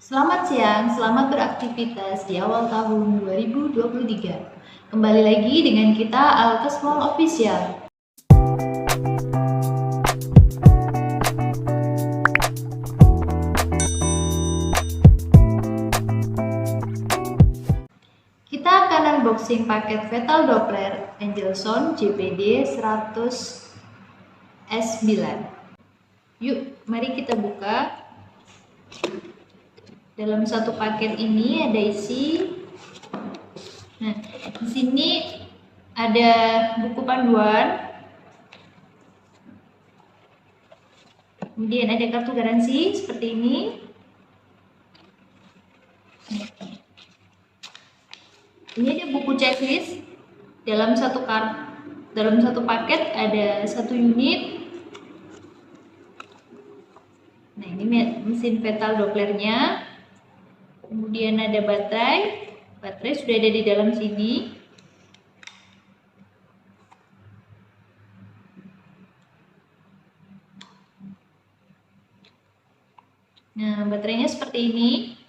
Selamat siang, selamat beraktivitas di awal tahun 2023. Kembali lagi dengan kita Alkes Mall Official. Kita akan unboxing paket Fetal Doppler Angelson JPD 100 S9. Yuk, mari kita buka. Dalam satu paket ini ada isi. Nah, di sini ada buku panduan. Kemudian ada kartu garansi seperti ini. Ini ada buku checklist. Dalam satu paket ada 1 unit. Nah, ini mesin Fetal Dopplernya. Kemudian ada baterai sudah ada di dalam sini. Nah, baterainya seperti ini.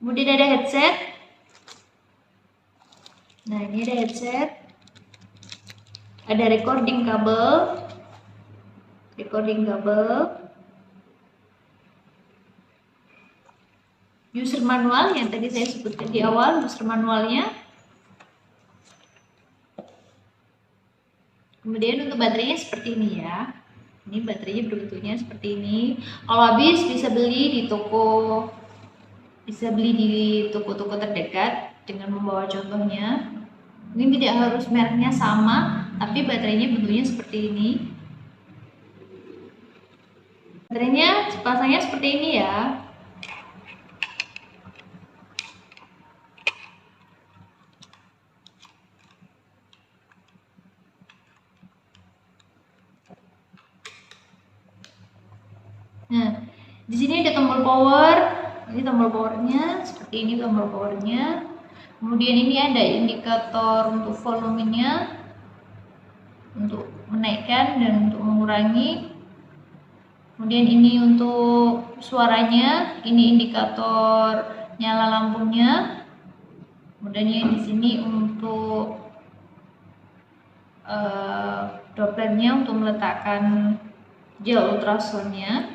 Kemudian ada headset. Nah, ini ada headset. Ada recording kabel. User manual yang tadi saya sebutkan di awal, user manualnya. Kemudian untuk baterainya seperti ini ya. Ini baterainya bentuknya seperti ini. Kalau habis bisa beli di toko terdekat dengan membawa contohnya. Ini tidak harus mereknya sama, tapi baterainya bentuknya seperti ini. Baterainya pasangnya seperti ini ya. Nah, di sini ada tombol power. Ini tombol powernya, seperti ini tombol powernya. Kemudian ini ada indikator untuk volumenya, untuk menaikkan dan untuk mengurangi. Kemudian ini untuk suaranya, ini indikator nyala lampunya. Kemudian yang di sini untuk Dopplernya untuk meletakkan gel ultrasonnya.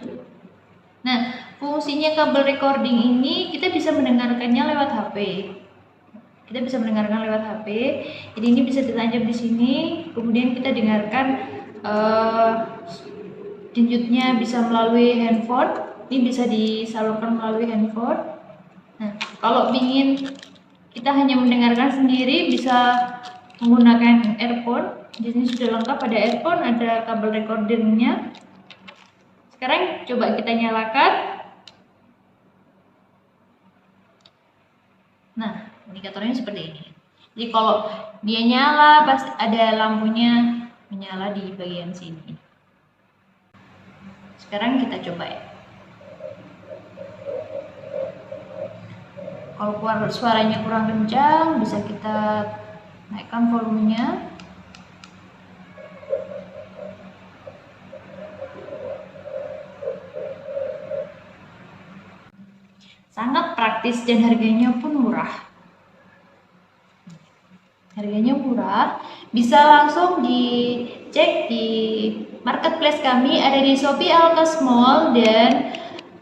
Nah, fungsinya kabel recording ini kita bisa mendengarkannya lewat HP. Jadi ini bisa ditancap di sini, kemudian kita dengarkan denyutnya bisa melalui handphone. Ini bisa disalurkan melalui handphone. Nah, kalau ingin kita hanya mendengarkan sendiri bisa menggunakan earphone. Di sini sudah lengkap, ada earphone, ada kabel recordernya. Sekarang coba kita nyalakan. Nah, indikatornya seperti ini. Jadi kalau dia nyala, pasti ada lampunya menyala di bagian sini. Sekarang kita coba ya. Kalau suaranya kurang kencang, bisa kita naikkan volumenya. Sangat praktis dan harganya pun murah. Bisa langsung dicek di marketplace kami, ada di Shopee Alkes Mall dan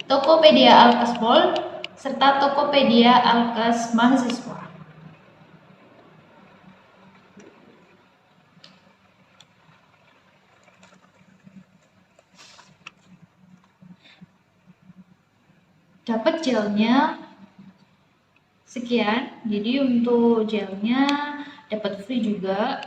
Tokopedia Alkes Mall serta Tokopedia Alkes Mahasiswa. Dapat gelnya sekian, jadi untuk gelnya dapat free juga.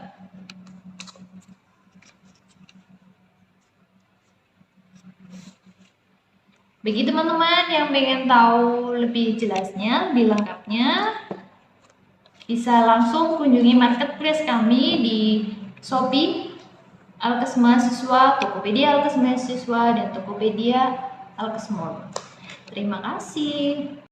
Bagi teman-teman yang pengen tahu lebih jelasnya, lebih lengkapnya, bisa langsung kunjungi marketplace kami di Shopee Alkes Mahasiswa, Tokopedia Alkes Mahasiswa, dan Tokopedia Alkes Mall. Terima kasih.